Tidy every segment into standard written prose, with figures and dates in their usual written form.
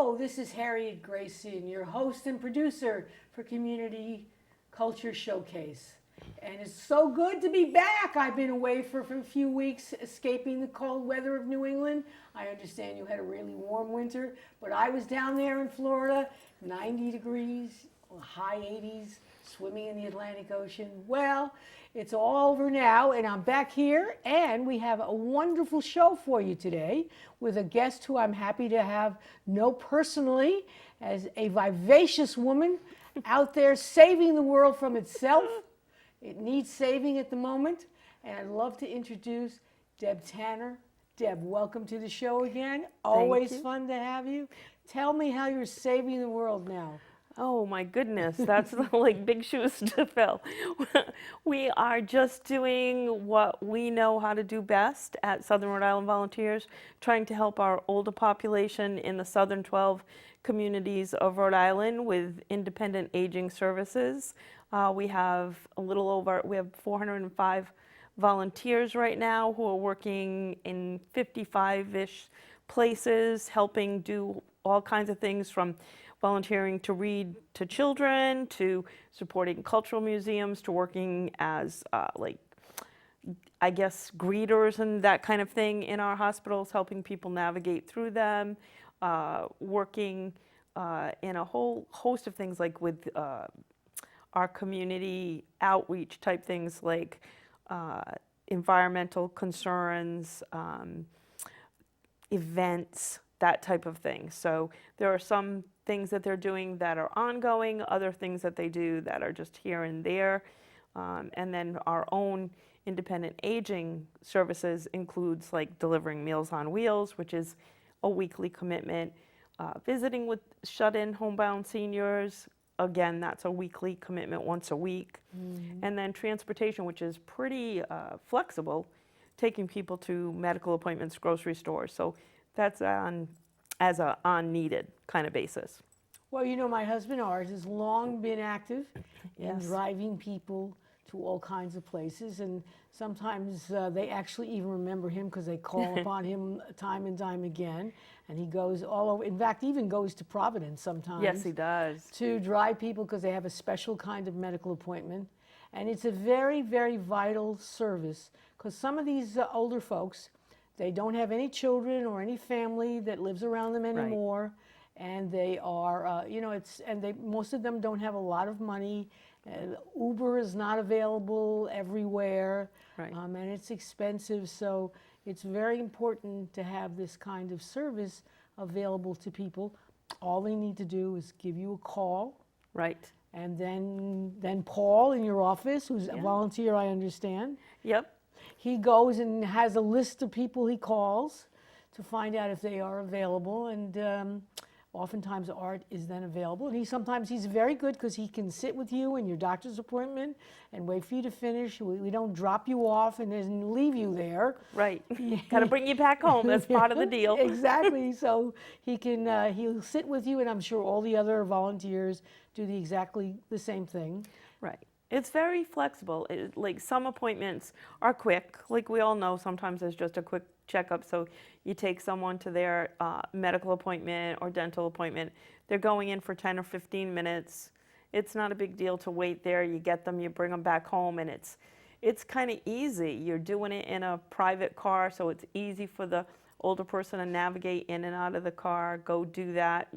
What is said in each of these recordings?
Hello, this is Harriet Grayson, your host and producer for Community Culture Showcase. And it's so good to be back. I've been away for a few weeks, escaping the cold weather of New England. I understand you had a really warm winter, but I was down there in Florida, 90 degrees, high 80s, swimming in the Atlantic Ocean. Well, it's all over now, and I'm back here, and we have a wonderful show for you today with a guest who I'm happy to know personally as a vivacious woman out there saving the world from itself. It needs saving at the moment, and I'd love to introduce Deb Tanner. Deb, welcome to the show again. Always fun to have you. Tell me how you're saving the world now. Oh my goodness, that's like big shoes to fill. We are just doing what we know how to do best at Southern Rhode Island Volunteers, trying to help our older population in the southern 12 communities of Rhode Island with independent aging services. We have 405 volunteers right now who are working in 55-ish places, helping do all kinds of things from volunteering to read to children, to supporting cultural museums, to working as greeters and that kind of thing in our hospitals, helping people navigate through them, working in a whole host of things like with our community outreach type things like environmental concerns, events, that type of thing. So there are some things that they're doing that are ongoing, other things that they do that are just here and there. And then our own independent aging services includes like delivering Meals on Wheels, which is a weekly commitment, visiting with shut-in homebound seniors. Again, that's a weekly commitment once a week. And then transportation, which is pretty flexible, taking people to medical appointments, grocery stores. So that's as a on-needed kind of basis. Well, you know, my husband, Art, has long been active in driving people to all kinds of places. And sometimes they actually even remember him because they call upon him time and time again. And he goes all over, in fact, even goes to Providence sometimes. Yes, he does. To drive people because they have a special kind of medical appointment. And it's a very, very vital service because some of these older folks, they don't have any children or any family that lives around them anymore. Right. And they are, most of them don't have a lot of money. Uber is not available everywhere, right. And it's expensive. So it's very important to have this kind of service available to people. All they need to do is give you a call. Right. And then Paul in your office, who's a volunteer, I understand. Yep. He goes and has a list of people he calls to find out if they are available. And oftentimes Art is then available. And he's very good because he can sit with you in your doctor's appointment and wait for you to finish. We don't drop you off and then leave you there. Right. Got to bring you back home. That's part of the deal. Exactly. So he'll sit with you, and I'm sure all the other volunteers do exactly the same thing. Right. It's very flexible. Like some appointments are quick. Like we all know, sometimes it's just a quick checkup. So you take someone to their medical appointment or dental appointment. They're going in for 10 or 15 minutes. It's not a big deal to wait there. You get them, you bring them back home, and it's kind of easy. You're doing it in a private car, so it's easy for the older person to navigate in and out of the car, go do that.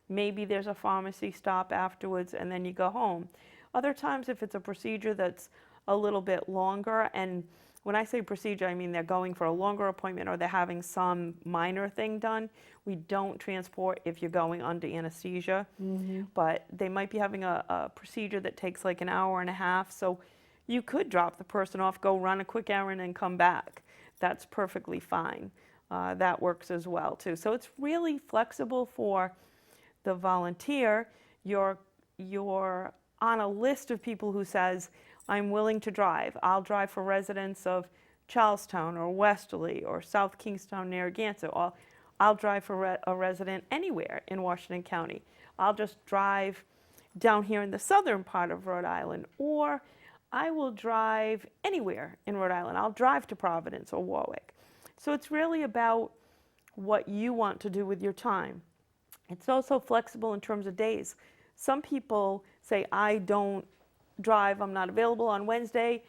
Maybe there's a pharmacy stop afterwards, and then you go home. Other times, if it's a procedure that's a little bit longer, and when I say procedure, I mean they're going for a longer appointment or they're having some minor thing done, we don't transport if you're going under anesthesia. Mm-hmm. But they might be having a procedure that takes like an hour and a half, so you could drop the person off, go run a quick errand, and come back. That's perfectly fine. That works as well, too. So it's really flexible for the volunteer. You're on a list of people who says, I'm willing to drive. I'll drive for residents of Charlestown or Westerly or South Kingstown, Narragansett. Or I'll drive for a resident anywhere in Washington County. I'll just drive down here in the southern part of Rhode Island, or I will drive anywhere in Rhode Island. I'll drive to Providence or Warwick. So it's really about what you want to do with your time. It's also flexible in terms of days. Some people say, I don't drive, I'm not available on Wednesday,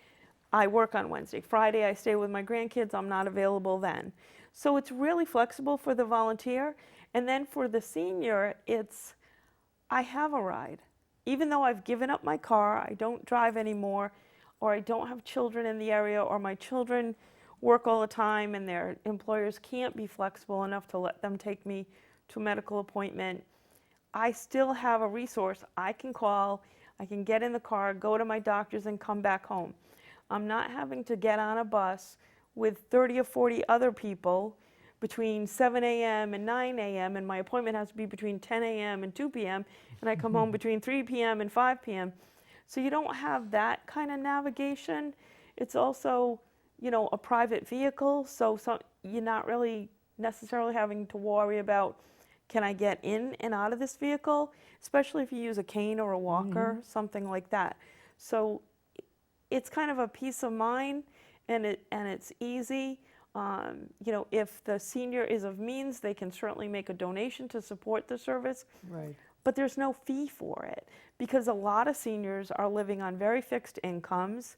I work on Wednesday. Friday, I stay with my grandkids, I'm not available then. So it's really flexible for the volunteer. And then for the senior, it's, I have a ride. Even though I've given up my car, I don't drive anymore, or I don't have children in the area, or my children work all the time and their employers can't be flexible enough to let them take me to a medical appointment, I still have a resource. I can call, I can get in the car, go to my doctor's and come back home. I'm not having to get on a bus with 30 or 40 other people between 7 a.m. and 9 a.m. and my appointment has to be between 10 a.m. and 2 p.m. and I come home between 3 p.m. and 5 p.m. So you don't have that kind of navigation. It's also, you know, a private vehicle, so you're not really necessarily having to worry about, can I get in and out of this vehicle, especially if you use a cane or a walker, something like that. So it's kind of a peace of mind, and it's easy. You know, if the senior is of means, they can certainly make a donation to support the service. Right. But there's no fee for it, because a lot of seniors are living on very fixed incomes,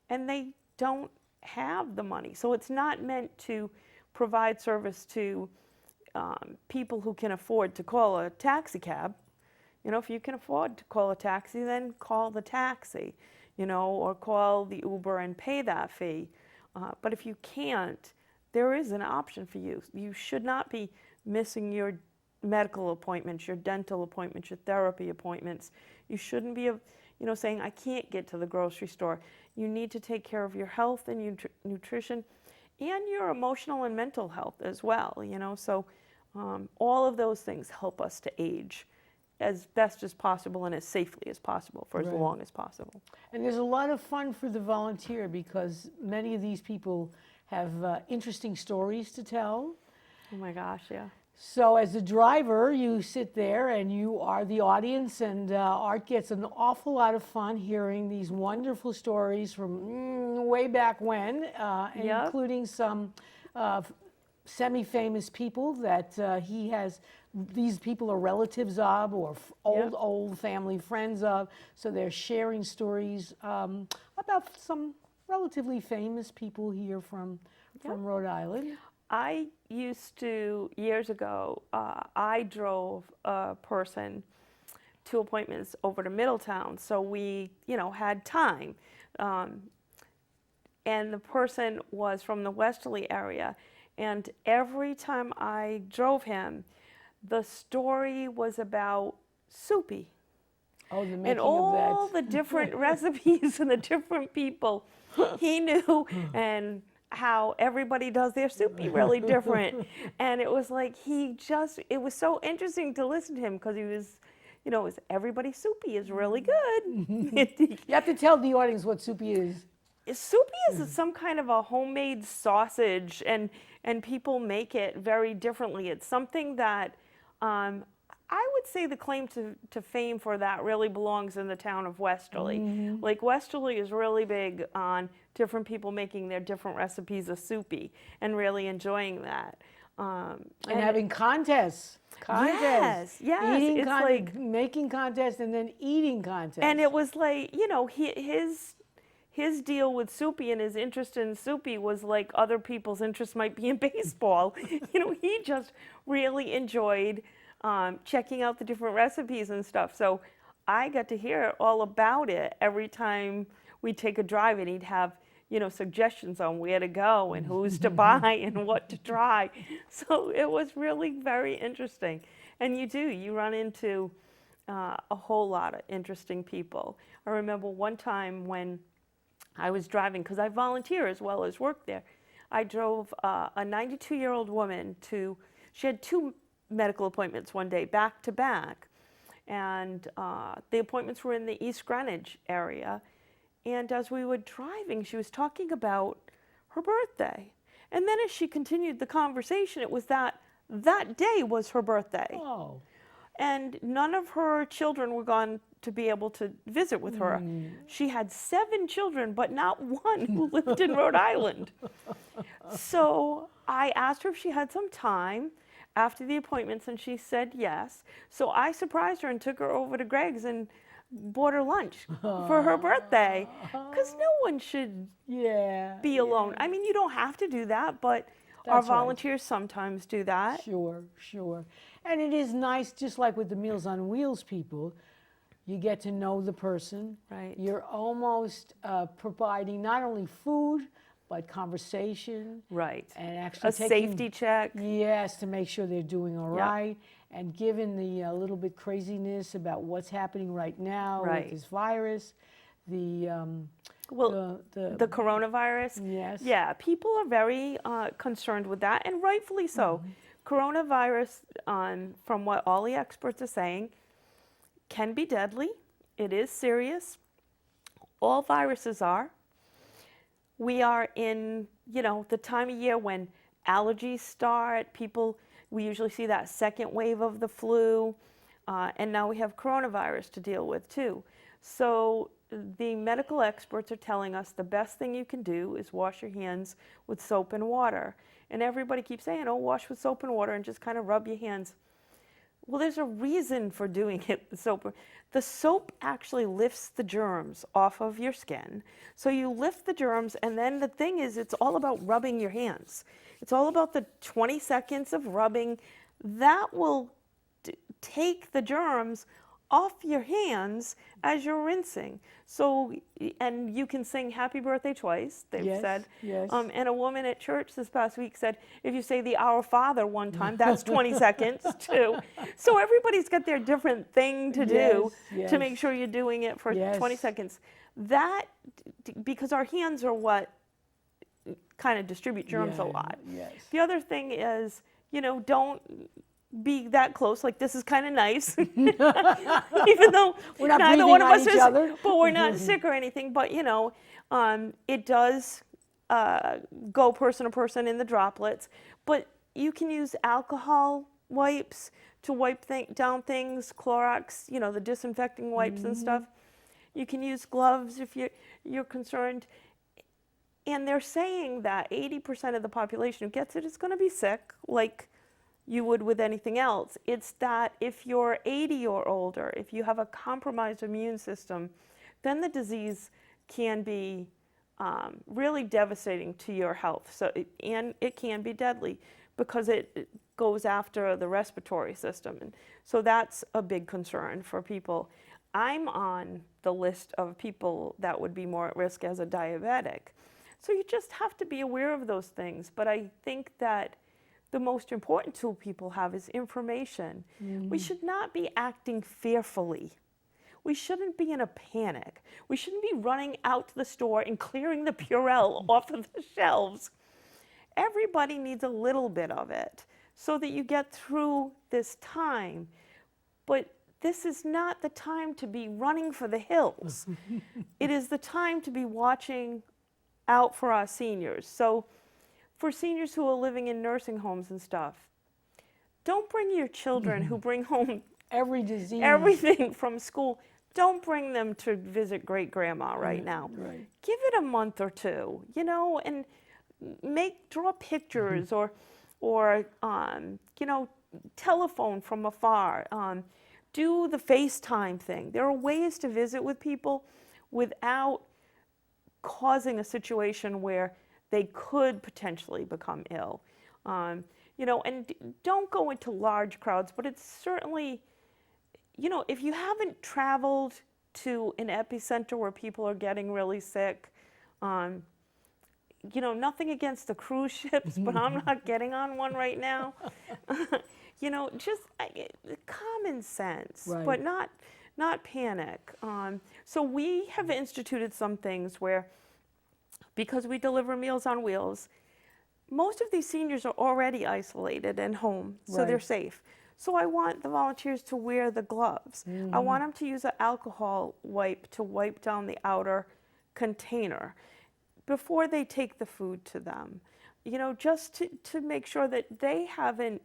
and they don't have the money. So it's not meant to provide service to people who can afford to call a taxi cab. You know, if you can afford to call a taxi, then call the taxi, you know, or call the Uber and pay that fee. But if you can't, there is an option for you. You should not be missing your medical appointments, your dental appointments, your therapy appointments. You shouldn't be, you know, saying, I can't get to the grocery store. You need to take care of your health and your nutrition and your emotional and mental health as well, you know. So all of those things help us to age as best as possible and as safely as possible for as long as possible. And there's a lot of fun for the volunteer because many of these people have interesting stories to tell. Oh my gosh, yeah. So as a driver, you sit there and you are the audience, and Art gets an awful lot of fun hearing these wonderful stories from way back when, including some semi-famous people that he has. These people are relatives of or old family friends of, so they're sharing stories about some relatively famous people here from Rhode Island. I used to, years ago, I drove a person to appointments over to Middletown, so we, you know, had time. And the person was from the Westerly area, and every time I drove him, the story was about Soupy. Oh, the making And all of that. the different recipes and the different people he knew, and how everybody does their Soupy really different. And it was like it was so interesting to listen to him because he was, you know, everybody's Soupy is really good. You have to tell the audience what Soupy is. Soupy is some kind of a homemade sausage, and people make it very differently. It's something that I would say the claim to fame for that really belongs in the town of Westerly. Like Westerly is really big on different people making their different recipes of Soupy and really enjoying that. And having contests. Yes, Eating it's like making contests and then eating contests. And it was like, you know, his deal with Soupy and his interest in Soupy was like other people's interest might be in baseball. You know, he just really enjoyed checking out the different recipes and stuff. So I got to hear all about it every time we'd take a drive, and he'd have, you know, suggestions on where to go and who's to buy and what to try. So it was really very interesting. And you run into a whole lot of interesting people. I remember one time when I was driving, because I volunteer as well as work there, I drove a 92-year-old woman she had 2 medical appointments one day, back to back. And the appointments were in the East Greenwich area. And as we were driving, she was talking about her birthday. And then as she continued the conversation, it was that day was her birthday. Oh. And none of her children were gone to be able to visit with her. She had 7 children, but not one who lived in Rhode Island. So I asked her if she had some time after the appointments, and she said yes. So I surprised her and took her over to Greg's and bought her lunch for her birthday, because no one should Yeah. be alone. I mean, you don't have to do that, but our That's right. volunteers sometimes do that. Sure, sure. And it is nice, just like with the Meals on Wheels people, you get to know the person. Right. You're almost providing not only food, but conversation. Right. And actually A safety check. Yes, to make sure they're doing all Yep. right. And given the little bit craziness about what's happening right now Right. with this virus, the The coronavirus. yes. Yeah, people are very concerned with that, and rightfully so. Coronavirus, from what all the experts are saying, can be deadly. It is serious. All viruses are. We are in, the time of year when allergies start. We usually see that second wave of the flu, and now we have coronavirus to deal with too. So the medical experts are telling us the best thing you can do is wash your hands with soap and water. And everybody keeps saying, oh, wash with soap and water and just kind of rub your hands. Well, there's a reason for doing it with soap. The soap actually lifts the germs off of your skin. So you lift the germs, and then the thing is, it's all about rubbing your hands. It's all about the 20 seconds of rubbing. That will take the germs off your hands as you're rinsing. So, and you can sing happy birthday twice, they've Yes, said. yes. And a woman at church this past week said, if you say the Our Father one time, that's 20 seconds too. So everybody's got their different thing to do Yes, to make sure you're doing it for 20 Yes. seconds. That, because our hands are what kind of distribute germs a Yeah, lot. Yes. The other thing is, don't be that close. Like, this is kind of nice, even though We're not neither breathing one of on us each is, other. but we're not sick or anything. But it does go person to person in the droplets. But you can use alcohol wipes to wipe down things, Clorox, the disinfecting wipes and stuff. You can use gloves if you're concerned. And they're saying that 80% of the population who gets it is going to be sick, like you would with anything else. It's that if you're 80 or older, if you have a compromised immune system, then the disease can be really devastating to your health. So, and it can be deadly because it goes after the respiratory system. And so that's a big concern for people. I'm on the list of people that would be more at risk as a diabetic. So you just have to be aware of those things. But I think that the most important tool people have is information. We should not be acting fearfully. We shouldn't be in a panic. We shouldn't be running out to the store and clearing the Purell off of the shelves. Everybody needs a little bit of it so that you get through this time. But this is not the time to be running for the hills. It is the time to be watching out for our seniors. So for seniors who are living in nursing homes and stuff, don't bring your children who bring home Every disease. everything from school. Don't bring them to visit great grandma right now. Right. Give it a month or two, and draw pictures or telephone from afar. Do the FaceTime thing. There are ways to visit with people without causing a situation where they could potentially become ill. And don't go into large crowds, but it's certainly, if you haven't traveled to an epicenter where people are getting really sick, nothing against the cruise ships, but I'm not getting on one right now. Just common sense, Right. but not panic. So we have instituted some things where, because we deliver Meals on Wheels, most of these seniors are already isolated and home, so they're Right. safe. So I want the volunteers to wear the gloves. I want them to use an alcohol wipe to wipe down the outer container before they take the food to them. Just to make sure that they haven't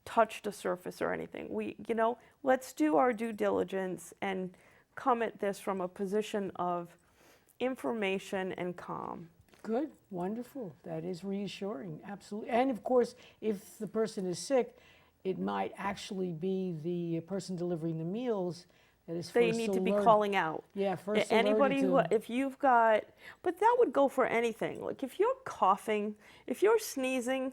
touched a surface or anything. Let's do our due diligence and come at this from a position of information and calm. Good, wonderful. That is reassuring, absolutely. And of course, if the person is sick, it might actually be the person delivering the meals that is They first need to be alert- calling out. Yeah, first Anybody alerted who, to. if you've got, but that would go for anything. Like if you're coughing, if you're sneezing,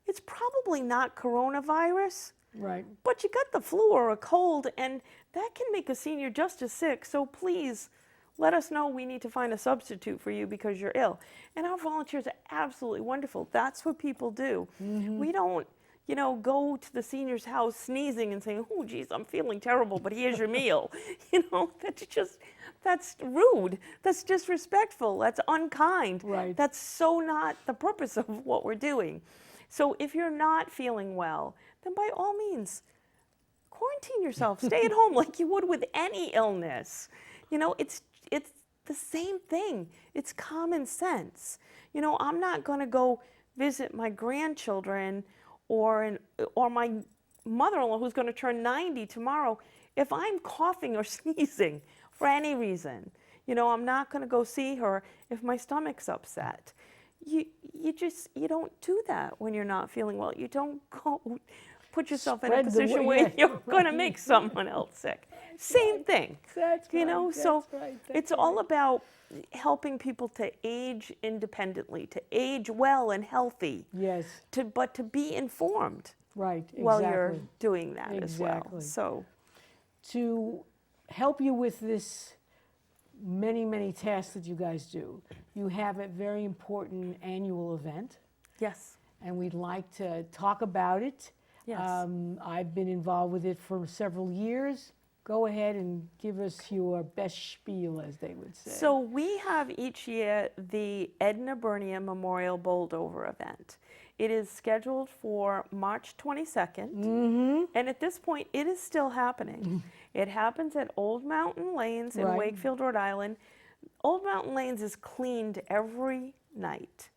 it's probably not coronavirus, Right. but you got the flu or a cold, and that can make a senior just as sick. So please let us know. We need to find a substitute for you because you're ill. And our volunteers are absolutely wonderful. That's what people do. We don't, go to the senior's house sneezing and saying, oh, geez, I'm feeling terrible, but here's your meal. That's rude. That's disrespectful. That's unkind. Right. That's so not the purpose of what we're doing. So if you're not feeling well, then by all means, quarantine yourself. Stay at home like you would with any illness. It's the same thing. It's common sense. I'm not going to go visit my grandchildren or my mother-in-law who's going to turn 90 tomorrow if I'm coughing or sneezing for any reason. I'm not going to go see her if my stomach's upset. You don't do that when you're not feeling well. You don't go put yourself in a Spread the position wo- where yeah. you're going to make someone else sick. Same thing. That's right. So that's right, it's that's all right. about helping people to age independently, to age well and healthy, Yes. but to be informed Right. Exactly. while you're doing that as well. Exactly. So To help you with this many tasks that you guys do, you have a very important annual event, yes, and we'd like to talk about it. yes. I've been involved with it for several years. Go ahead and give us your best spiel, as they would say. So we have each year the Edna Bernia Memorial Bowled-Over event. It is scheduled for March 22nd, and at this point, it is still happening. It happens at Old Mountain Lanes in Right. Wakefield, Rhode Island. Old Mountain Lanes is cleaned every night.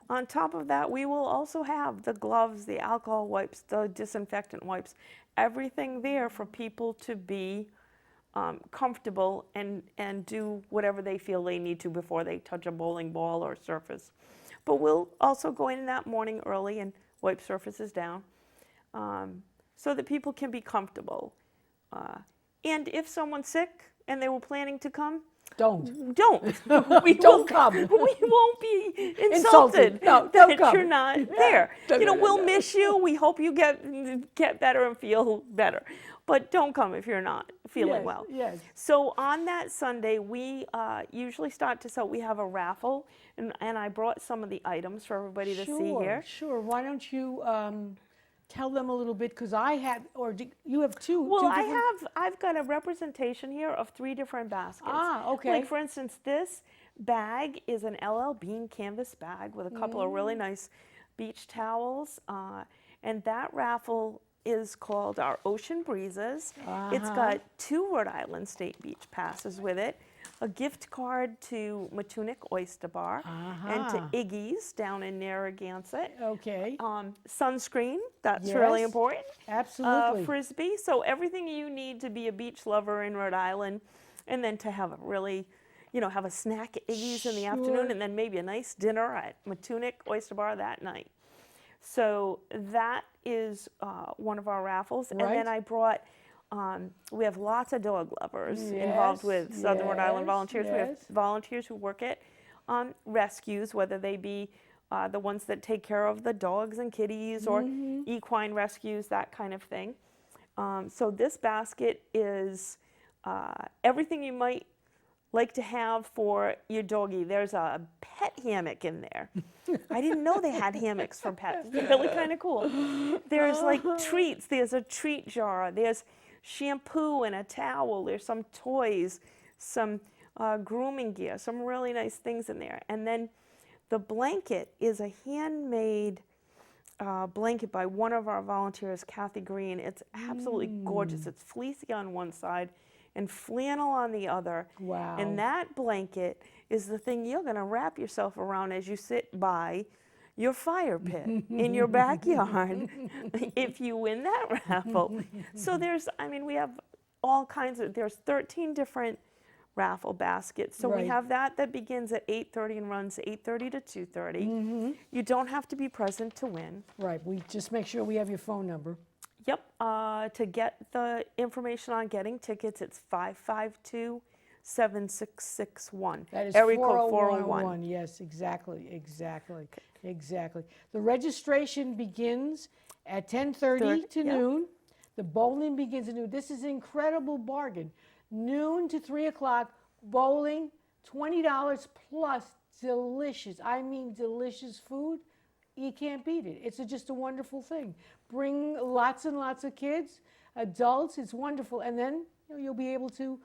On top of that, we will also have the gloves, the alcohol wipes, the disinfectant wipes, everything there for people to be comfortable and do whatever they feel they need to before they touch a bowling ball or surface. But we'll also go in that morning early and wipe surfaces down so that people can be comfortable. And if someone's sick and they were planning to come, Don't. don't. Don't come. We won't be Insulted. insulted No, don't that come. you're not there. No. We'll miss you. We hope you get better and feel better. But don't come if you're not feeling Yes, well. yes. So on that Sunday, we usually start to sell. We have a raffle, and I brought some of the items for everybody to see here. Sure. Why don't you tell them a little bit? Because I have, or you have two. Well, two different- I've got a representation here of 3 different baskets. Ah, okay. Like for instance, this bag is an LL Bean canvas bag with a couple of really nice beach towels, and that raffle is called our Ocean Breezes. It's got 2 Rhode Island State Beach passes with it, a gift card to Matunic Oyster Bar and to Iggy's down in Narragansett. Okay. Sunscreen, that's really Yes. important. Absolutely. Frisbee, so everything you need to be a beach lover in Rhode Island, and then to have a really, have a snack at Iggy's in the afternoon, and then maybe a nice dinner at Matunic Oyster Bar that night. So that is one of our raffles. And then I brought, we have lots of dog lovers involved with Southern Rhode Island Volunteers. We have volunteers who work at rescues, whether they be the ones that take care of the dogs and kitties or equine rescues, that kind of thing. So this basket is everything you might like to have for your doggie. There's a pet hammock in there. I didn't know they had hammocks for pets. It's really kind of cool. There's like treats. There's a treat jar. There's shampoo and a towel. There's some toys, some grooming gear, some really nice things in there. And then the blanket is a handmade blanket by one of our volunteers, Kathy Green. It's absolutely gorgeous. It's fleecy on one side and flannel on the other. Wow. And that blanket is the thing you're going to wrap yourself around as you sit by your fire pit in your backyard if you win that raffle. So we have all kinds of, there's 13 different raffle basket. So we Right. have that begins at 8:30 and runs 8:30 to 2:30. You don't have to be present to win. Right, we just make sure we have your phone number. Yep. To get the information on getting tickets, it's 552-7661. That is Area code 40101. Yes, exactly. The registration begins at 10:30 to Yep. noon. The bowling begins at noon. This is an incredible bargain. Noon to 3 o'clock, bowling, $20 plus delicious, I mean delicious food. You can't beat it. It's just a wonderful thing. Bring lots and lots of kids, adults. It's wonderful. And then you'll be able to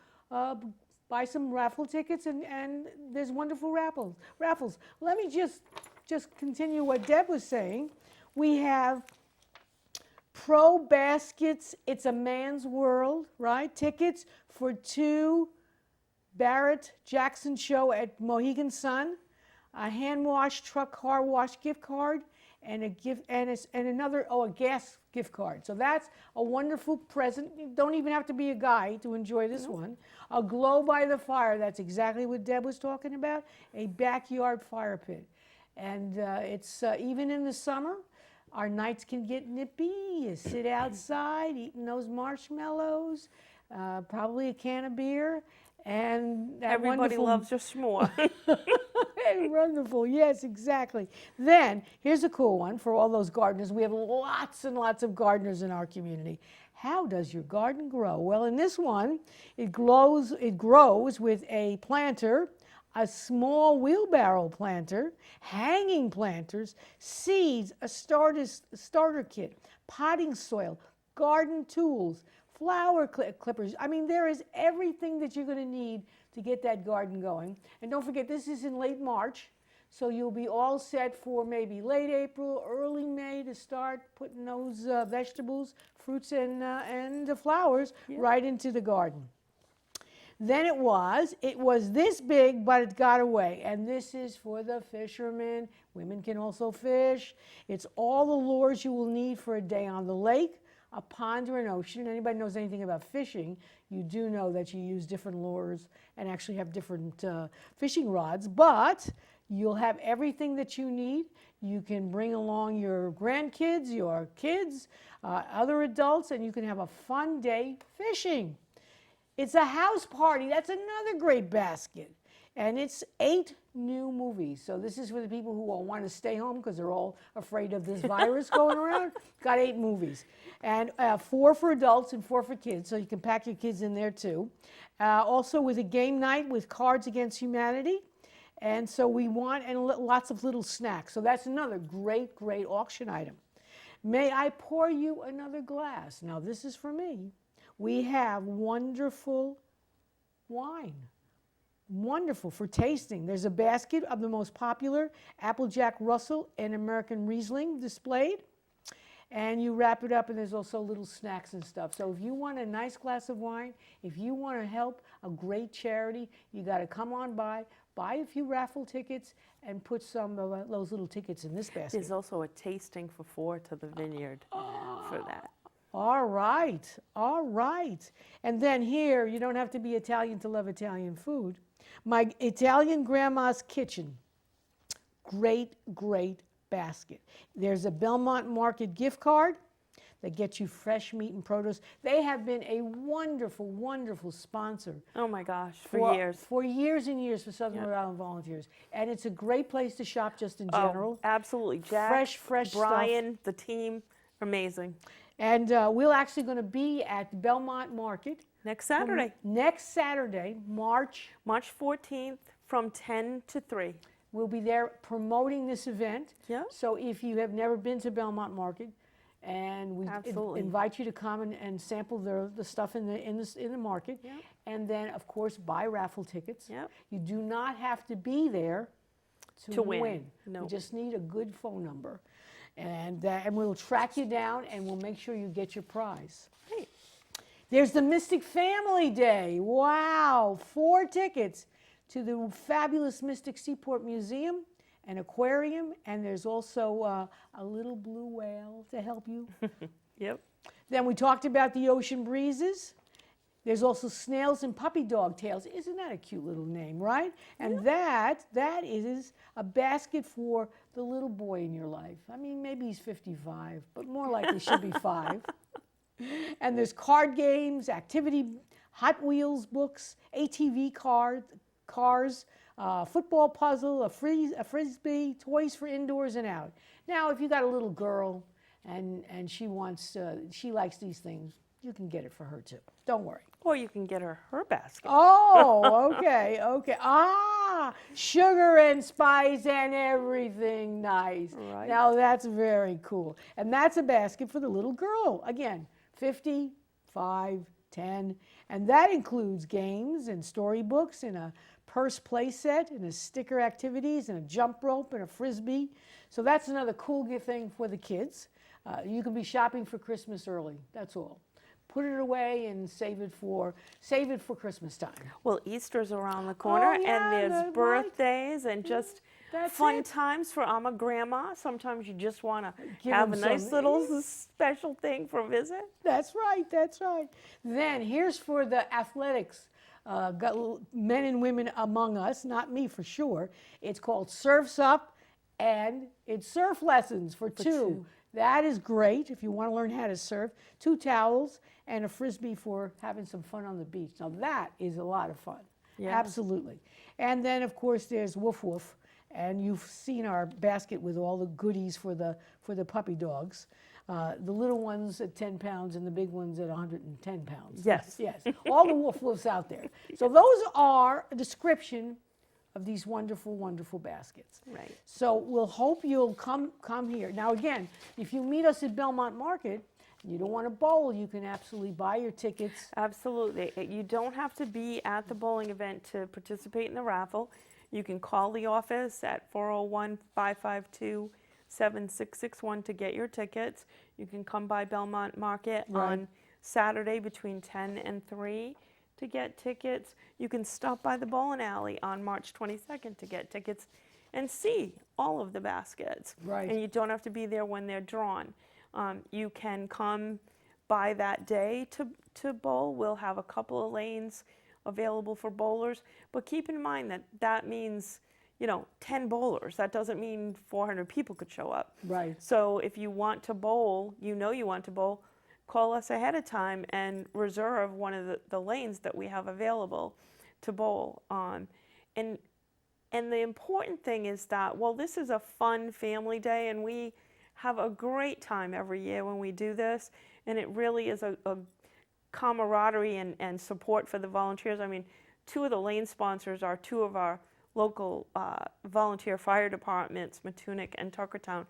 buy some raffle tickets, and there's wonderful raffles. Let me just continue what Deb was saying. We have Pro Baskets, It's a Man's World, right? Tickets for 2 Barrett Jackson show at Mohegan Sun, a hand wash truck car wash gift card, and a gas gift card. So that's a wonderful present. You don't even have to be a guy to enjoy this one. A glow by the fire. That's exactly what Deb was talking about. A backyard fire pit, and it's even in the summer. Our nights can get nippy. You sit outside eating those marshmallows, probably a can of beer, and that Everybody wonderful loves your s'more. Wonderful, yes, exactly. Then, here's a cool one for all those gardeners. We have lots and lots of gardeners in our community. How does your garden grow? Well, in this one, it grows with a planter, a small wheelbarrow planter, hanging planters, seeds, a starter kit, potting soil, garden tools, flower clippers. I mean, there is everything that you're going to need to get that garden going. And don't forget, this is in late March, so you'll be all set for maybe late April, early May to start putting those vegetables, fruits, and the flowers right into the garden. Then it was this big, but it got away. And this is for the fishermen. Women can also fish. It's all the lures you will need for a day on the lake, a pond, or an ocean. Anybody knows anything about fishing, you do know that you use different lures and actually have different fishing rods. But you'll have everything that you need. You can bring along your grandkids, your kids, other adults, and you can have a fun day fishing. It's a house party. That's another great basket. And it's 8 new movies. So this is for the people who want to stay home because they're all afraid of this virus going around. Got 8 movies. And 4 for adults and 4 for kids. So you can pack your kids in there too. Also with a game night with Cards Against Humanity. And so we want, and lots of little snacks. So that's another great, great auction item. May I pour you another glass? Now this is for me. We have wonderful wine. Wonderful for tasting. There's a basket of the most popular Applejack Russell and American Riesling displayed. And you wrap it up, and there's also little snacks and stuff. So if you want a nice glass of wine, if you want to help a great charity, you got to come on by, buy a few raffle tickets, and put some of those little tickets in this basket. There's also a tasting for 4 to the vineyard for that. All right. And then here, you don't have to be Italian to love Italian food. My Italian Grandma's Kitchen. Great, great basket. There's a Belmont Market gift card that gets you fresh meat and produce. They have been a wonderful, wonderful sponsor. Oh my gosh, for years. For years and years for Southern Rhode Island Volunteers. And it's a great place to shop just in general. Oh, absolutely. Jack, fresh Brian, stuff. the team, amazing. And we're actually going to be at Belmont Market. Next Saturday. Next Saturday, March 14th from 10 to 3. We'll be there promoting this event. Yeah. So if you have never been to Belmont Market, and we invite you to come and sample the stuff in the market, and then of course buy raffle tickets. Yep. You do not have to be there to win. No. You just need a good phone number, and we'll track you down and we'll make sure you get your prize. Great. There's the Mystic Family Day. Wow, 4 tickets to the fabulous Mystic Seaport Museum and Aquarium, and there's also a little blue whale to help you. Yep. Then we talked about the Ocean Breezes. There's also snails and puppy dog tails. Isn't that a cute little name, right? And that is a basket for the little boy in your life. I mean, maybe he's 55, but more likely should be 5. And there's card games, activity, Hot Wheels books, ATV cars, football puzzle, a frisbee, toys for indoors and out. Now, if you got a little girl and she likes these things, you can get it for her too. Don't worry. Or you can get her basket. Oh, okay. Sugar and spice and everything nice. Right. Now that's very cool. And that's a basket for the little girl. Again, 50, 5, 10. And that includes games and storybooks and a purse play set and a sticker activities and a jump rope and a frisbee. So that's another cool thing for the kids. You can be shopping for Christmas early. That's all. Put it away and save it for Christmas time. Well, Easter's around the corner, and there's birthdays and just fun times for I'm a grandma. Sometimes you just want to have a nice little special thing for a visit. That's right. Then here's for the athletics, men and women among us, not me for sure. It's called Surf's Up, and it's surf lessons for two. That is great if you want to learn how to surf. 2 towels and a frisbee for having some fun on the beach. Now that is a lot of fun. Yeah. Absolutely. And then of course there's Woof Woof, and you've seen our basket with all the goodies for the puppy dogs. The little ones at 10 pounds and the big ones at 110 pounds. Yes. All the Woof Woofs out there. So those are a description of these wonderful, wonderful baskets. Right. So we'll hope you'll come here. Now again, if you meet us at Belmont Market, and you don't want to bowl, you can absolutely buy your tickets. Absolutely. You don't have to be at the bowling event to participate in the raffle. You can call the office at 401-552-7661 to get your tickets. You can come by Belmont Market on Saturday between 10 and 3 to get tickets. You can stop by the bowling alley on March 22nd to get tickets and see all of the baskets. Right. And you don't have to be there when they're drawn. You can come by that day to bowl. We'll have a couple of lanes available for bowlers, but keep in mind that means 10 bowlers. That doesn't mean 400 people could show up. Right. So if you want to bowl, you want to bowl, call us ahead of time and reserve one of the lanes that we have available to bowl on. And the important thing is that, well, this is a fun family day, and we have a great time every year when we do this, and it really is a camaraderie and support for the volunteers. I mean, 2 of the lane sponsors are 2 of our local volunteer fire departments, Matunic and Tuckertown.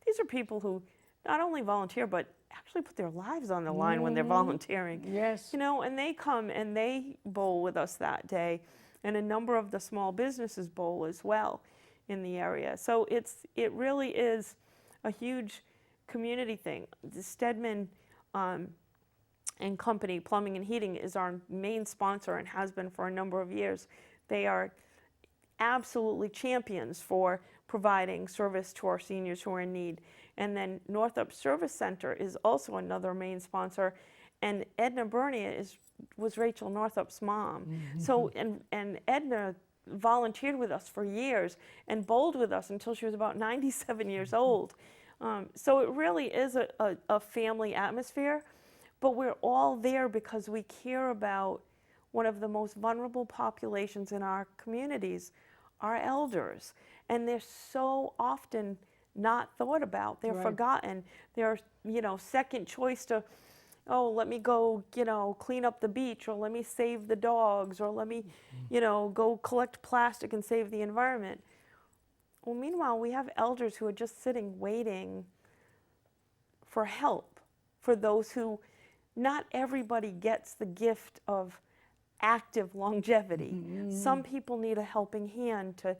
These are people who not only volunteer, but actually put their lives on the line when they're volunteering. Yes. And they come and they bowl with us that day, and a number of the small businesses bowl as well in the area. So it really is a huge community thing. The Stedman and Company Plumbing and Heating is our main sponsor and has been for a number of years. They are absolutely champions for providing service to our seniors who are in need. And then Northup Service Center is also another main sponsor, and Edna Bernia was Rachel Northup's mom. Mm-hmm. So and Edna volunteered with us for years and bowled with us until she was about 97 years old. So it really is a family atmosphere, but we're all there because we care about one of the most vulnerable populations in our communities, our elders. And they're so often not thought about. They're forgotten. They're, second choice to, let me go, clean up the beach, or let me save the dogs, or let me, go collect plastic and save the environment. Well, meanwhile, we have elders who are just sitting waiting for help, for those who, not everybody gets the gift of active longevity. Mm-hmm. Some people need a helping hand to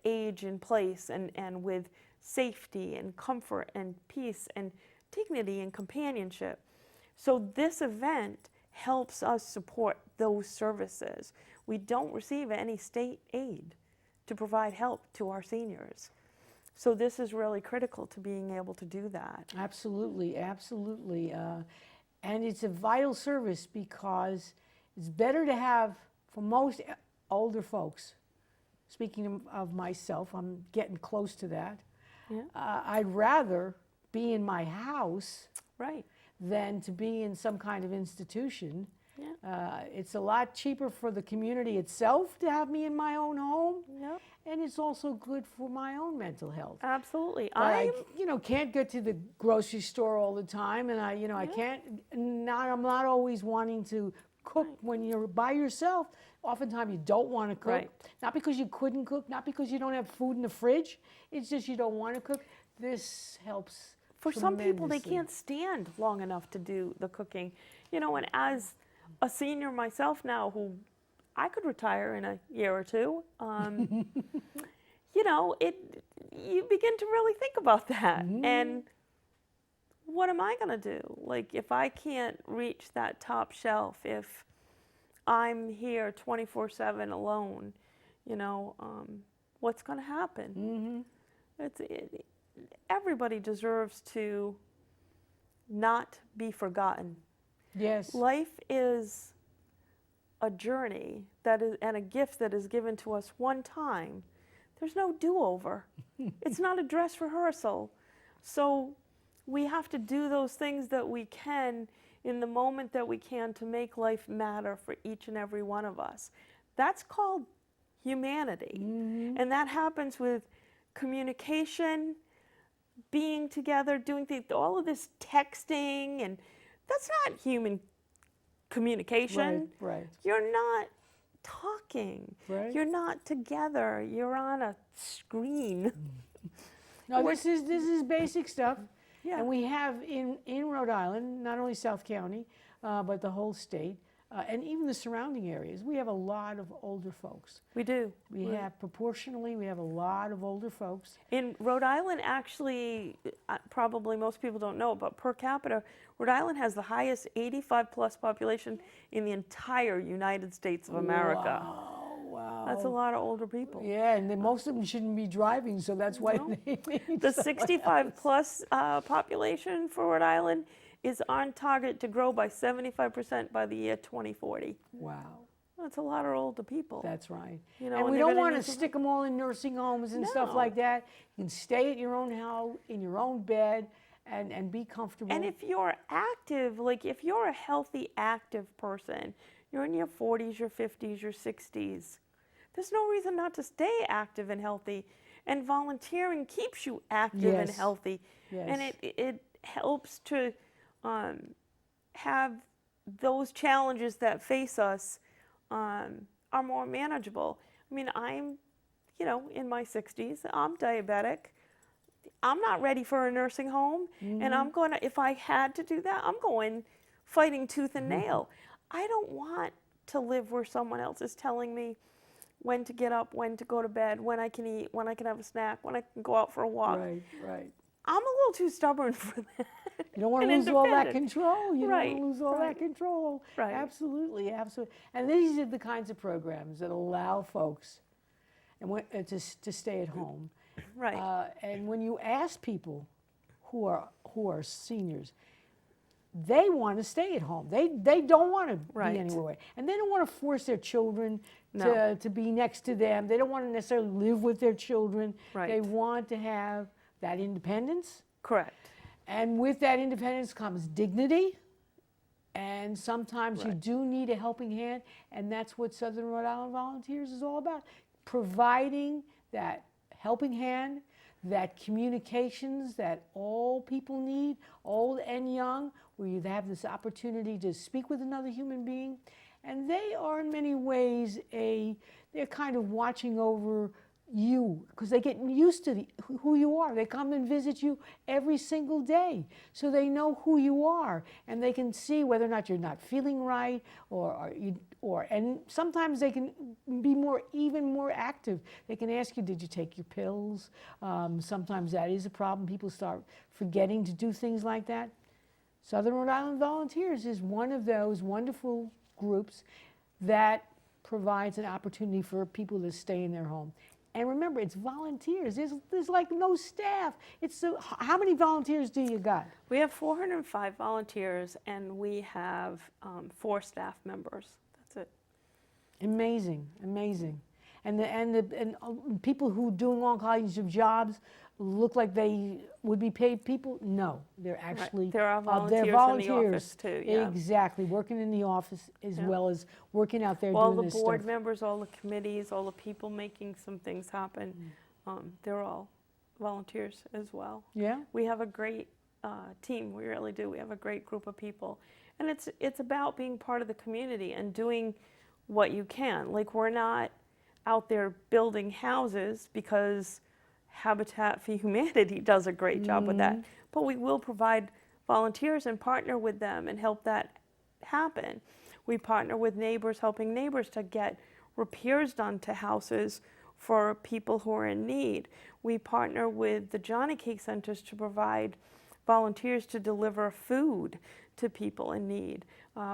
age in place and with safety and comfort and peace and dignity and companionship. So this event helps us support those services. We don't receive any state aid to provide help to our seniors. So this is really critical to being able to do that. Absolutely, absolutely. And it's a vital service because It's better to have, for most older folks, speaking of myself, I'm getting close to that. Yeah. I'd rather be in my house Right. than to be in some kind of institution. Yeah. It's a lot cheaper for the community itself to have me in my own home, Yep. and it's also good for my own mental health. Absolutely. But I, can't get to the grocery store all the time, and I Yeah. can't. I'm not always wanting to cook when you're by yourself. Oftentimes you don't want to cook, Right. not because you couldn't cook, not because you don't have food in the fridge. It's just you don't want to cook. This helps. For some people, they tremendously. can't stand long enough to do the cooking. And as a senior myself now, who I could retire in a year or two, you begin to really think about that. And what am I going to do? Like, if I can't reach that top shelf, if I'm here 24/7 alone, what's going to happen? Everybody deserves to not be forgotten. Yes. Life is a journey and a gift that is given to us one time. There's no do-over. It's not a dress rehearsal. So we have to do those things that we can in the moment that we can to make life matter for each and every one of us. That's called humanity. And that happens with communication, being together, doing things, all of this texting, and that's not human communication. Right. You're not talking. Right. You're not together. You're on a screen. No, this is basic stuff. Yeah. And we have in Rhode Island, not only South County, but the whole state, and even the surrounding areas, we have a lot of older folks. We do. We have, proportionally, we have a lot of older folks. In Rhode Island, actually, probably most people don't know, but per capita, Rhode Island has the highest 85-plus population in the entire United States of America. Wow. That's a lot of older people. Yeah, and most of them shouldn't be driving, so that's why they need The someone 65-plus population for Rhode Island is on target to grow by 75% by the year 2040. Wow. That's a lot of older people. That's right. You know, and and we they're don't gonna want to need some- stick them all in nursing homes and stuff No. like that. You can stay at your own house, in your own bed, and be comfortable. And if you're active, like if you're a healthy, active person, you're in your 40s, your 50s, your 60s, there's no reason not to stay active and healthy. And volunteering keeps you active and Yes. healthy. Yes. And it helps to have those challenges that face us are more manageable. I mean, I'm, in my 60s, I'm diabetic. I'm not ready for a nursing home, and I'm going to, if I had to do that, I'm going fighting tooth and nail. I don't want to live where someone else is telling me when to get up, when to go to bed, when I can eat, when I can have a snack, when I can go out for a walk. Right. I'm a little too stubborn for that. You don't want to and lose all that independent. control. You don't Right, want to lose all that right. control. Right. Absolutely. And these are the kinds of programs that allow folks to stay at home. Right. And when you ask people who are seniors, they want to stay at home. They don't want to Right. be anywhere, and they don't want to force their children No. to be next to them. They don't want to necessarily live with their children. Right. They want to have that independence, Correct. and with that independence comes dignity. And sometimes you Right. do need a helping hand, and that's what Southern Rhode Island Volunteers is all about, providing that helping hand, that communications that all people need, old and young, where you have this opportunity to speak with another human being. And they are in many ways they're kind of watching over you, because they get used to who you are. They come and visit you every single day, so they know who you are, and they can see whether or not you're not feeling right, and sometimes they can be even more active. They can ask you, did you take your pills? Sometimes that is a problem. People start forgetting to do things like that. Southern Rhode Island Volunteers is one of those wonderful groups that provides an opportunity for people to stay in their home. And remember, it's volunteers. There's like no staff. How many volunteers do you got? We have 405 volunteers, and we have 4 staff members. That's Amazing, amazing. And people who doing all kinds of jobs look like they would be paid people. No, they're actually There are volunteers, they're in volunteers. the office too. Yeah. Exactly, working in the office as Yeah. well as working out there All doing the this board stuff. members, all the committees, all the people making some things happen, they're all volunteers as well. Yeah. We have a great team, we really do. We have a great group of people. And it's about being part of the community and doing what you can. Like, we're not out there building houses because Habitat for Humanity does a great job with that. But we will provide volunteers and partner with them and help that happen. We partner with neighbors, helping neighbors to get repairs done to houses for people who are in need. We partner with the Johnny Cake Centers to provide volunteers to deliver food to people in need.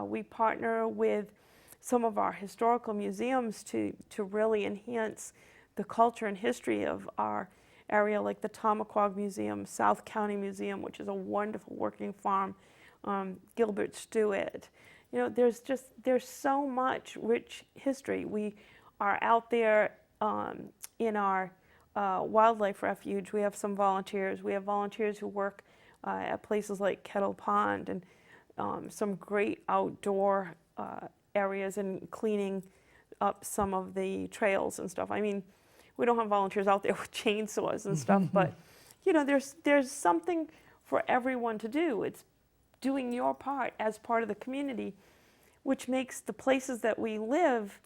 We partner with some of our historical museums to really enhance the culture and history of our area, like the Tomaquag Museum, South County Museum, which is a wonderful working farm, Gilbert Stewart. You know, there's so much rich history. We are out there in our wildlife refuge. We have some volunteers. We have volunteers who work at places like Kettle Pond and some great outdoor areas and cleaning up some of the trails and stuff. I mean, we don't have volunteers out there with chainsaws and stuff, but you know, there's something for everyone to do. It's doing your part as part of the community, which makes the places that we live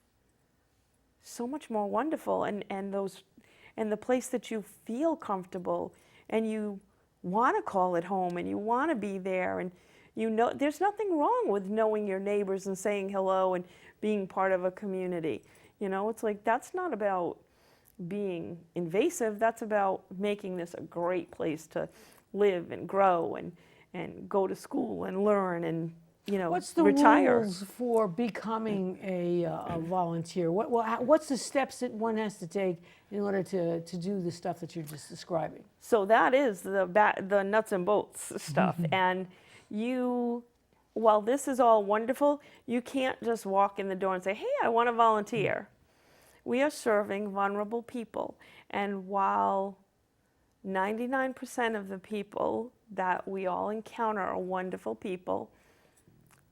so much more wonderful, and the place that you feel comfortable and you want to call it home and you want to be there, and you know there's nothing wrong with knowing your neighbors and saying hello and being part of a community. You know, it's like, that's not about being invasive, that's about making this a great place to live and grow and go to school and learn and, you know, What's the retire. rules for becoming a volunteer? What's the steps that one has to take in order to do the stuff that you're just describing? So that is the nuts and bolts stuff. And while this is all wonderful, you can't just walk in the door and say, hey, I want to volunteer. We are serving vulnerable people. And while 99% of the people that we all encounter are wonderful people,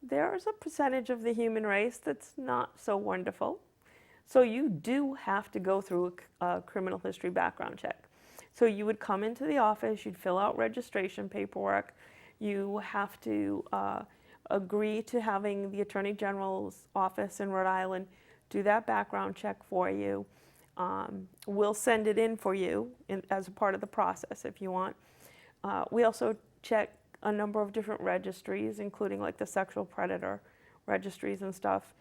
there's a percentage of the human race that's not so wonderful. So you do have to go through a criminal history background check. So you would come into the office, you'd fill out registration paperwork, you have to agree to having the Attorney General's office in Rhode Island do that background check for you. We'll send it in for you as a part of the process if you want. We also check a number of different registries, including like the sexual predator registries and stuff.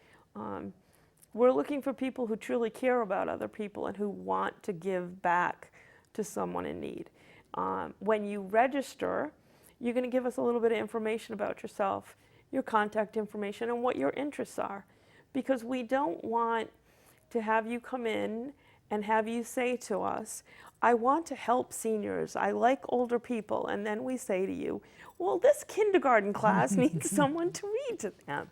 We're looking for people who truly care about other people and who want to give back to someone in need. When you register, you're going to give us a little bit of information about yourself, your contact information, and what your interests are. Because we don't want to have you come in and have you say to us, I want to help seniors, I like older people, and then we say to you, well, this kindergarten class needs someone to read to them.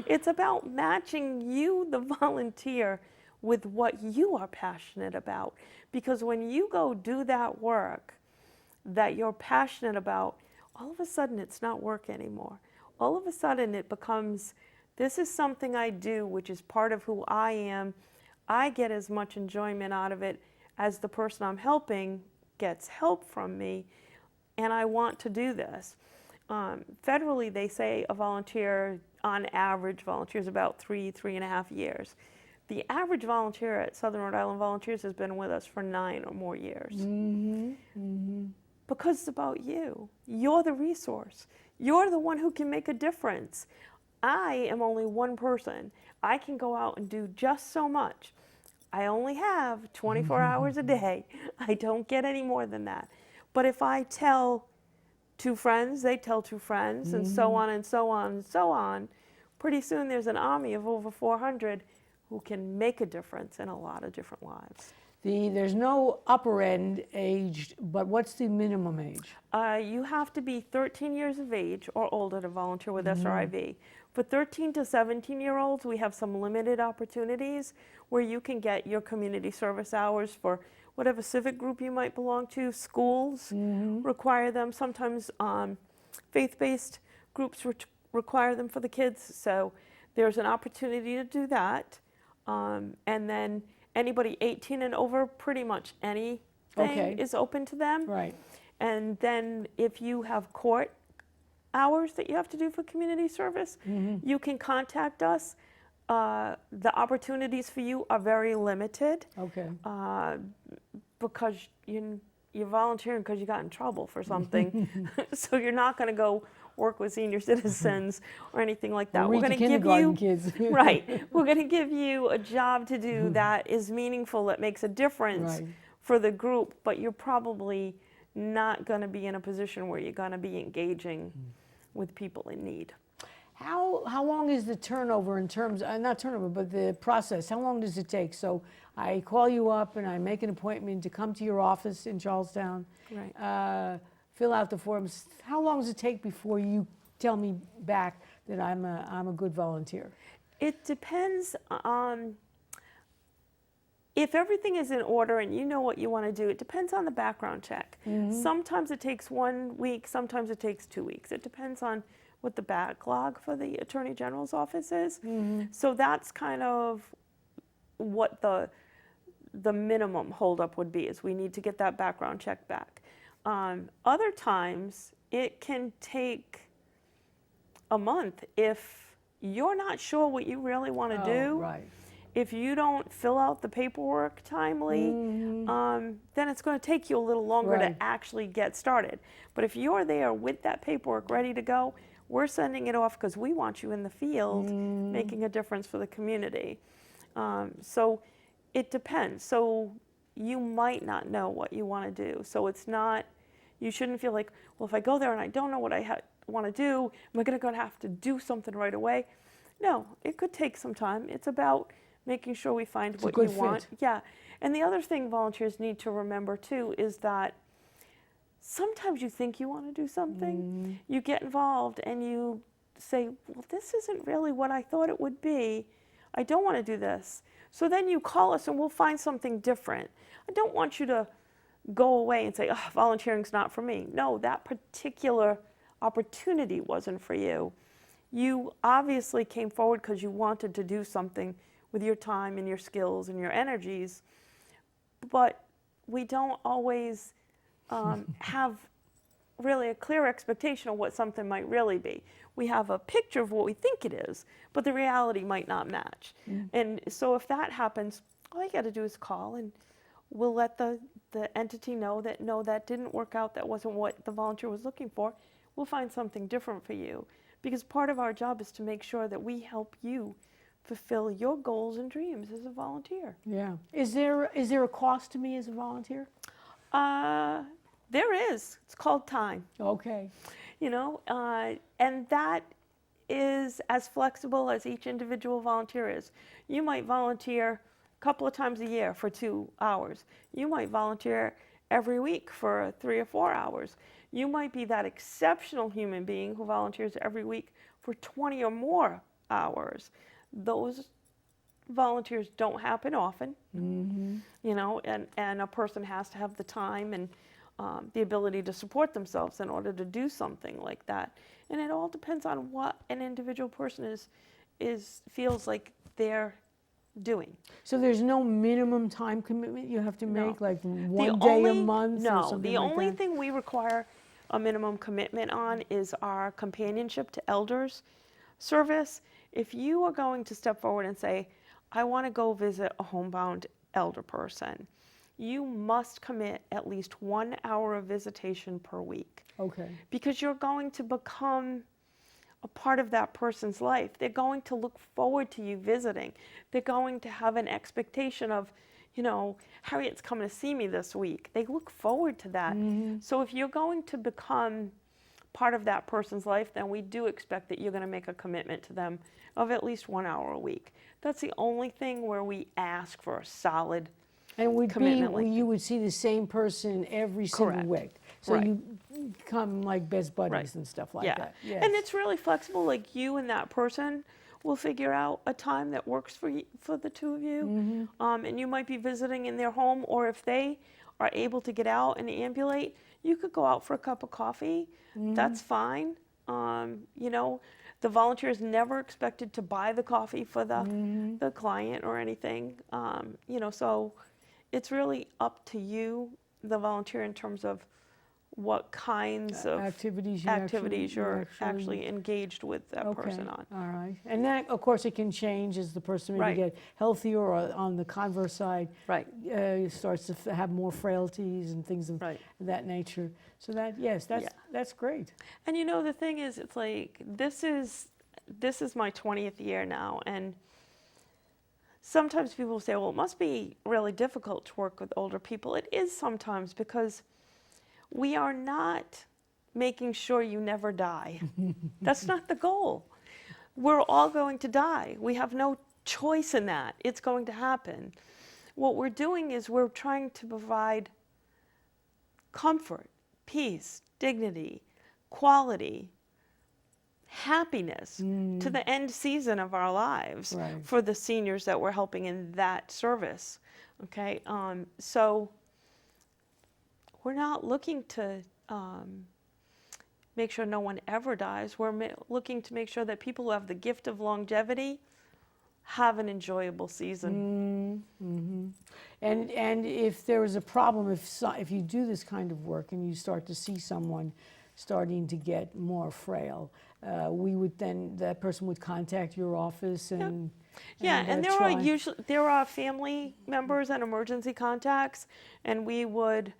It's about matching you, the volunteer, with what you are passionate about. Because when you go do that work that you're passionate about, all of a sudden it's not work anymore. All of a sudden it becomes, this is something I do, which is part of who I am. I get as much enjoyment out of it as the person I'm helping gets help from me, and I want to do this. Federally, they say a volunteer, on average, volunteers about 3.5 years. The average volunteer at Southern Rhode Island Volunteers has been with us for 9 or more years. Because it's about you. You're the resource. You're the one who can make a difference. I am only one person. I can go out and do just so much. I only have 24 hours a day. I don't get any more than that. But if I tell 2 friends, they tell 2 friends, and so on and so on and so on, pretty soon there's an army of over 400 who can make a difference in a lot of different lives. There's no upper end age, but what's the minimum age? You have to be 13 years of age or older to volunteer with SRIV. For 13 to 17-year-olds, we have some limited opportunities where you can get your community service hours for whatever civic group you might belong to. Schools require them. Sometimes faith-based groups require them for the kids. So there's an opportunity to do that. And then anybody 18 and over, pretty much anything is open to them. Right. And then if you have court hours that you have to do for community service, you can contact us. The opportunities for you are very limited. Okay. Because you're volunteering because you got in trouble for something. So you're not going to go work with senior citizens or anything like that. We're going to give you kids. Right. We're going to give you a job to do that is meaningful, that makes a difference for the group, but you're probably not going to be in a position where you're going to be engaging with people in need. How long is the turnover in terms, not turnover, but the process? How long does it take? So I call you up and I make an appointment to come to your office in Charlestown, fill out the forms. How long does it take before you tell me back that I'm a good volunteer? It depends on, if everything is in order and you know what you want to do, it depends on the background check. Sometimes it takes 1 week, sometimes it takes 2 weeks. It depends on what the backlog for the Attorney General's office is. So that's kind of what the minimum holdup would be, is we need to get that background check back. Other times it can take a month if you're not sure what you really want to do. Right. If you don't fill out the paperwork timely, then it's going to take you a little longer to actually get started. But if you're there with that paperwork ready to go, we're sending it off because we want you in the field making a difference for the community. So it depends. So you might not know what you want to do. So it's not, you shouldn't feel like, well, if I go there and I don't know what I want to do, am I going to have to do something right away? No, it could take some time. It's about making sure we find what you want. Yeah. And the other thing volunteers need to remember too is that sometimes you think you want to do something, you get involved and you say, well, this isn't really what I thought it would be. I don't want to do this. So then you call us and we'll find something different. I don't want you to go away and say, oh, volunteering's not for me. No, that particular opportunity wasn't for you. You obviously came forward because you wanted to do something with your time and your skills and your energies, but we don't always have really a clear expectation of what something might really be. We have a picture of what we think it is, but the reality might not match. And so if that happens, all you got to do is call and we'll let the entity know that, no, that didn't work out, that wasn't what the volunteer was looking for. We'll find something different for you. Because part of our job is to make sure that we help you fulfill your goals and dreams as a volunteer. Yeah. Is there a cost to me as a volunteer? There is. It's called time. Okay. You know, and that is as flexible as each individual volunteer is. You might volunteer a couple of times a year for 2 hours. You might volunteer every week for 3 or 4 hours. You might be that exceptional human being who volunteers every week for 20 or more hours. Those volunteers don't happen often, you know, and a person has to have the time and the ability to support themselves in order to do something like that. And it all depends on what an individual person feels like they're doing. So there's no minimum time commitment you have to make, like one day a month or something like that? No, the only thing we require a minimum commitment on is our companionship to elders service. If you are going to step forward and say, I want to go visit a homebound elder person, you must commit at least 1 hour of visitation per week. Okay. Because you're going to become a part of that person's life. They're going to look forward to you visiting. They're going to have an expectation of, you know, Harriet's coming to see me this week. They look forward to that. So if you're going to become part of that person's life, then we do expect that you're going to make a commitment to them of at least 1 hour a week. That's the only thing where we ask for a solid And it would be, commitment like you would see the same person every single Correct. week. So Right. you become like best buddies Right. and stuff like Yeah. that. Yes. And it's really flexible. Like you and that person will figure out a time that works for you, for the two of you. Mm-hmm. And you might be visiting in their home, or if they are able to get out and ambulate, you could go out for a cup of coffee. Mm-hmm. That's fine. You know, the volunteer is never expected to buy the coffee for Mm-hmm. the client or anything. You know, so it's really up to you, the volunteer, in terms of what kinds of Activities you're actually engaged with that person on. All right. And that, of course, it can change as the person maybe Right. get healthier, or on the converse side, Right. Starts to have more frailties and things of Right. that nature. So that, yes, that's great. And you know, the thing is, it's like this is my 20th year now, and sometimes people say, well, it must be really difficult to work with older people. It is sometimes, because we are not making sure you never die. That's not the goal. We're all going to die. We have no choice in that. It's going to happen. What we're doing is we're trying to provide comfort, peace, dignity, quality, happiness to the end season of our lives Right. for the seniors that we're helping in that service. Okay, so we're not looking to make sure no one ever dies. We're looking to make sure that people who have the gift of longevity have an enjoyable season. Mm-hmm. And if there is a problem, if you do this kind of work and you start to see someone starting to get more frail, that person would contact your office and Yeah, and there try. are there are family members and emergency contacts, and we would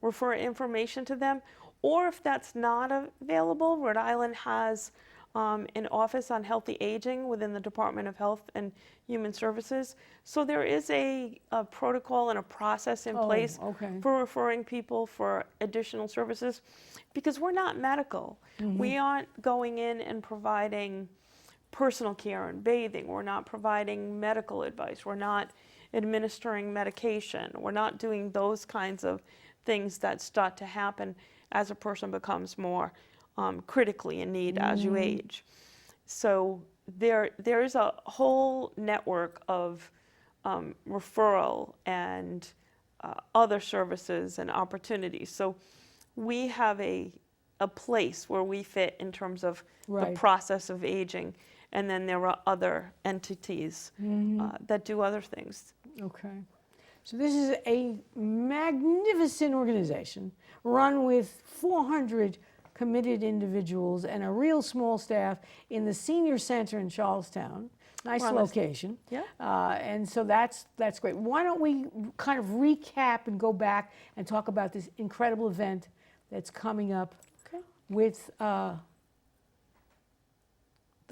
refer information to them. Or if that's not available, Rhode Island has an office on healthy aging within the Department of Health and Human Services. So there is a protocol and a process in place okay. for referring people for additional services, because we're not medical. We aren't going in and providing personal care and bathing. We're not providing medical advice. We're not administering medication. We're not doing those kinds of things that start to happen as a person becomes more critically in need as you age. So there is a whole network of referral and other services and opportunities. So we have a place where we fit in terms of the process of aging, and then there are other entities that do other things. Okay. So this is a magnificent organization run with 400 committed individuals and a real small staff in the senior center in Charlestown. Nice location. Yeah. And so that's great. Why don't we kind of recap and go back and talk about this incredible event that's coming up with The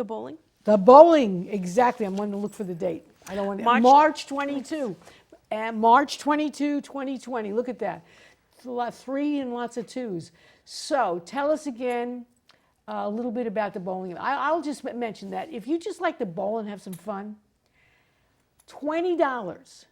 bowling? the bowling. Exactly. I'm wanting to look for the date. I don't want to. March 22. And March 22, 2020. Look at that. It's a lot, 3 and lots of 2s. So tell us again a little bit about the bowling. I'll just mention that if you just like to bowl and have some fun, $20,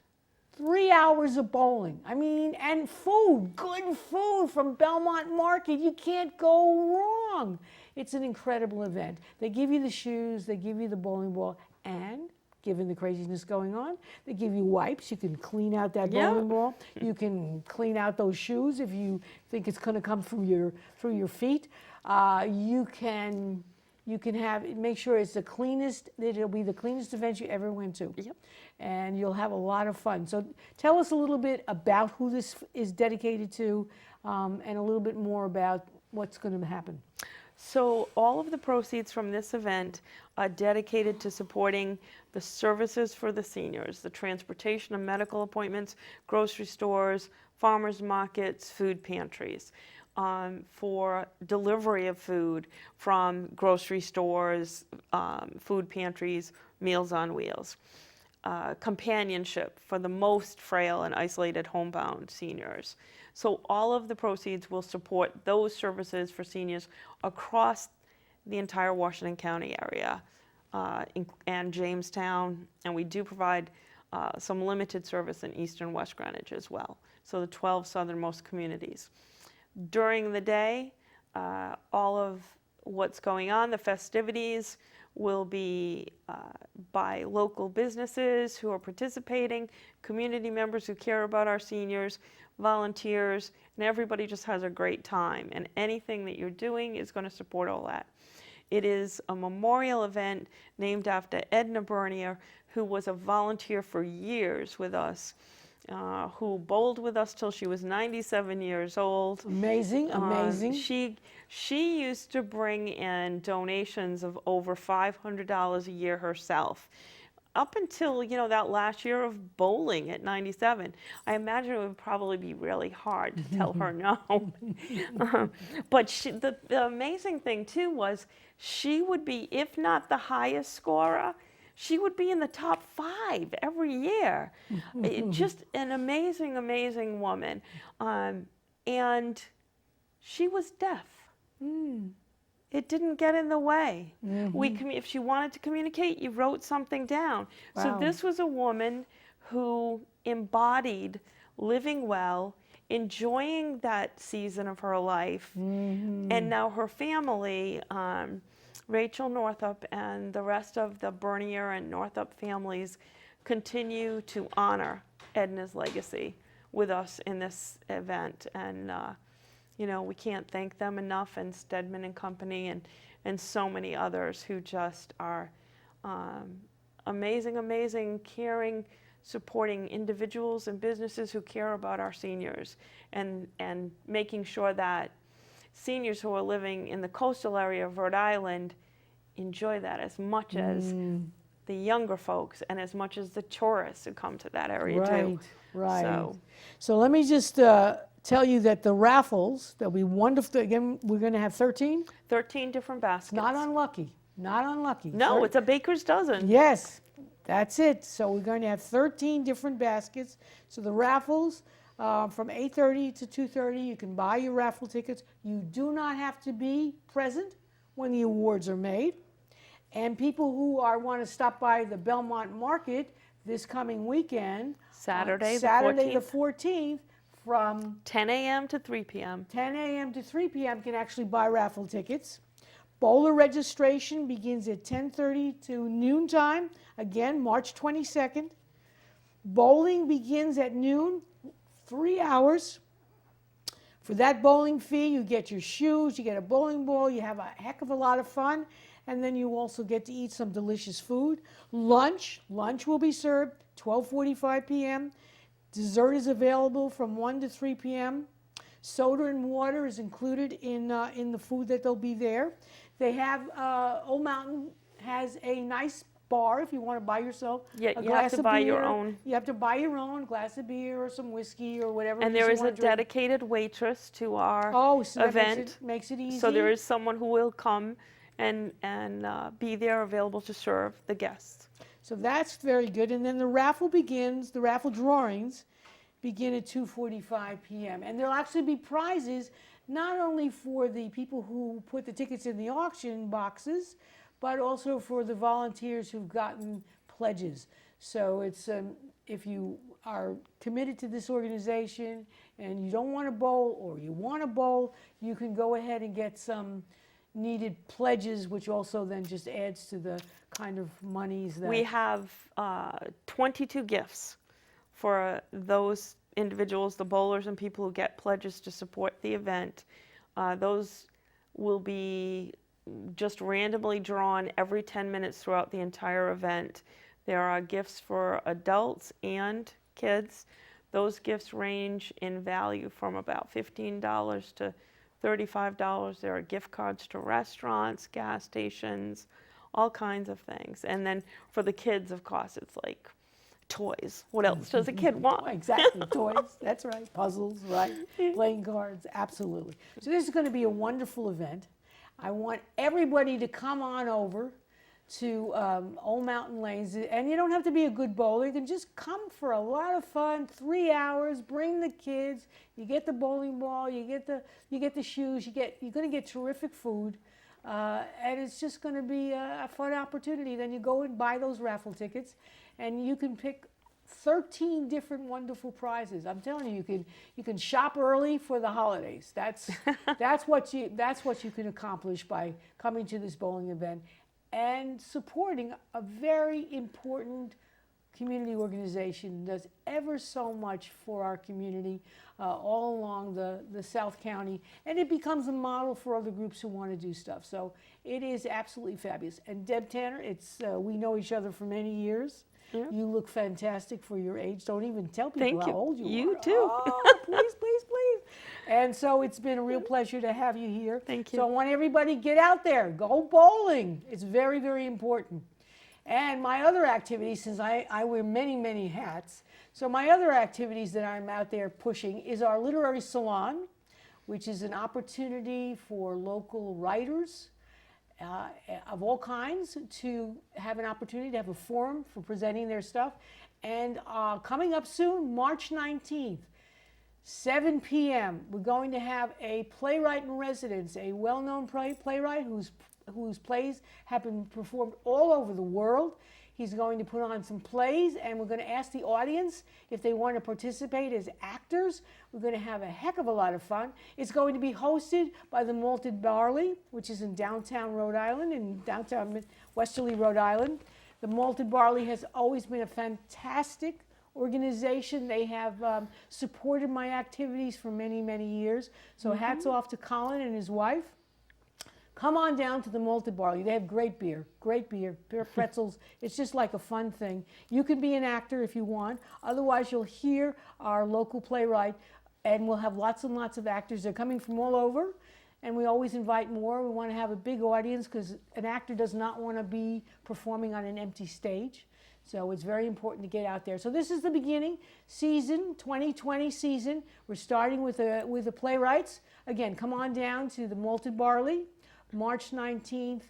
3 hours of bowling. I mean, and food, good food from Belmont Market. You can't go wrong. It's an incredible event. They give you the shoes, they give you the bowling ball, and given the craziness going on, they give you wipes. You can clean out that bowling ball. You can clean out those shoes if you think it's going to come through your feet. You can make sure it's the cleanest. It'll be the cleanest event you ever went to. Yep. And you'll have a lot of fun. So tell us a little bit about who this is dedicated to, and a little bit more about what's going to happen. So all of the proceeds from this event are dedicated to supporting the services for the seniors, the transportation of medical appointments, grocery stores, farmers markets, food pantries, for delivery of food from grocery stores, food pantries, Meals on Wheels. Companionship for the most frail and isolated homebound seniors. So all of the proceeds will support those services for seniors across the entire Washington County area and Jamestown. And we do provide some limited service in East and West Greenwich as well. So the 12 southernmost communities. During the day, all of what's going on, the festivities, will be by local businesses who are participating, community members who care about our seniors, volunteers, and everybody just has a great time. And anything that you're doing is going to support all that. It is a memorial event named after Edna Bernier, who was a volunteer for years with us, who bowled with us till she was 97 years old. Amazing, amazing. She used to bring in donations of over $500 a year herself. Up until, that last year of bowling at 97, I imagine it would probably be really hard to tell her no. But the amazing thing too was she would be, if not the highest scorer, she would be in the top 5 every year. Just an amazing, amazing woman. And she was deaf. It didn't get in the way. If she wanted to communicate, you wrote something down. Wow. So this was a woman who embodied living well, enjoying that season of her life, and now her family, Rachel Northup and the rest of the Bernier and Northup families, continue to honor Edna's legacy with us in this event. And we can't thank them enough, and Stedman and Company and so many others who just are amazing, amazing, caring, supporting individuals and businesses who care about our seniors, and making sure that seniors who are living in the coastal area of Rhode Island enjoy that as much as the younger folks and as much as the tourists who come to that area too. Right. So let me just tell you that the raffles, that'll be wonderful. Again, we're going to have 13? 13 different baskets. Not unlucky. No, it's a baker's dozen. Yes, that's it. So we're going to have 13 different baskets. So the raffles, from 8:30 to 2:30, you can buy your raffle tickets. You do not have to be present when the awards are made. And people who want to stop by the Belmont Market this coming weekend, Saturday the 14th, from 10 a.m. to 3 p.m. 10 a.m. to 3 p.m. can actually buy raffle tickets. Bowler registration begins at 10:30 to noon time. Again, March 22nd. Bowling begins at noon, 3 hours. For that bowling fee, you get your shoes, you get a bowling ball, you have a heck of a lot of fun, and then you also get to eat some delicious food. Lunch will be served 12:45 p.m. Dessert is available from 1 to 3 p.m. Soda and water is included in the food that they'll be there. They have, Old Mountain has a nice bar if you want to buy yourself a glass of beer. You have to buy your own. You have to buy your own glass of beer or some whiskey or whatever. And there is a dedicated waitress to our so event. That makes it easy. So there is someone who will come and be there available to serve the guests. So that's very good. And then the raffle drawings begin at 2:45 p.m. And there'll actually be prizes not only for the people who put the tickets in the auction boxes, but also for the volunteers who've gotten pledges. So it's if you are committed to this organization and you don't want to bowl, or you want to bowl, you can go ahead and get some needed pledges, which also then just adds to the kind of monies that... We have 22 gifts for those individuals, the bowlers and people who get pledges to support the event. Those will be just randomly drawn every 10 minutes throughout the entire event. There are gifts for adults and kids. Those gifts range in value from about $15 to $35. There are gift cards to restaurants, gas stations, all kinds of things. And then for the kids, of course, it's like toys. What else does a kid want? Exactly, toys, that's right, puzzles, right, playing cards, absolutely. So this is going to be a wonderful event. I want everybody to come on over to Old Mountain Lanes, and you don't have to be a good bowler. You can just come for a lot of fun, 3 hours, bring the kids, you get the bowling ball, you get the shoes, you're going to get terrific food, and it's just going to be a fun opportunity. Then you go and buy those raffle tickets, and you can pick 13 different wonderful prizes. I'm telling you, you can shop early for the holidays. That's what you can accomplish by coming to this bowling event and supporting a very important community organization that does ever so much for our community all along the South County, and it becomes a model for other groups who want to do stuff. So it is absolutely fabulous. And Deb Tanner, we know each other for many years. Yeah. You look fantastic for your age. Don't even tell people how old you are. You too. Oh, please, please, please. And so it's been a real pleasure to have you here. Thank you. So I want everybody to get out there. Go bowling. It's very, very important. And my other activities, since I wear many, many hats, so my other activities that I'm out there pushing is our literary salon, which is an opportunity for local writers of all kinds to have an opportunity to have a forum for presenting their stuff. And coming up soon, March 19th, 7 p.m., we're going to have a playwright in residence, a well-known playwright whose plays have been performed all over the world. He's going to put on some plays, and we're going to ask the audience if they want to participate as actors. We're going to have a heck of a lot of fun. It's going to be hosted by the Malted Barley, which is in downtown Rhode Island, in downtown Westerly, Rhode Island. The Malted Barley has always been a fantastic organization. They have supported my activities for many, many years. So hats off to Colin and his wife. Come on down to the Malted Barley. They have great beer, pretzels. It's just like a fun thing. You can be an actor if you want. Otherwise, you'll hear our local playwright, and we'll have lots and lots of actors. They're coming from all over, and we always invite more. We want to have a big audience because an actor does not want to be performing on an empty stage. So it's very important to get out there. So this is the beginning, 2020 season. We're starting with the playwrights. Again, come on down to the Malted Barley, March 19th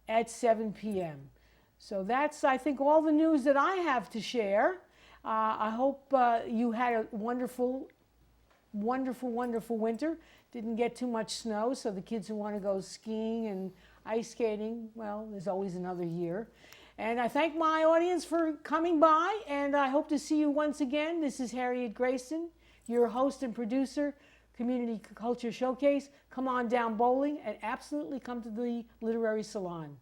at 7 p.m. So that's, I think, all the news that I have to share. I hope you had a wonderful, wonderful, wonderful winter. Didn't get too much snow, so the kids who want to go skiing and ice skating, well, there's always another year. And I thank my audience for coming by, and I hope to see you once again. This is Harriet Grayson, your host and producer, Community Culture Showcase. Come on down bowling and absolutely come to the Literary Salon.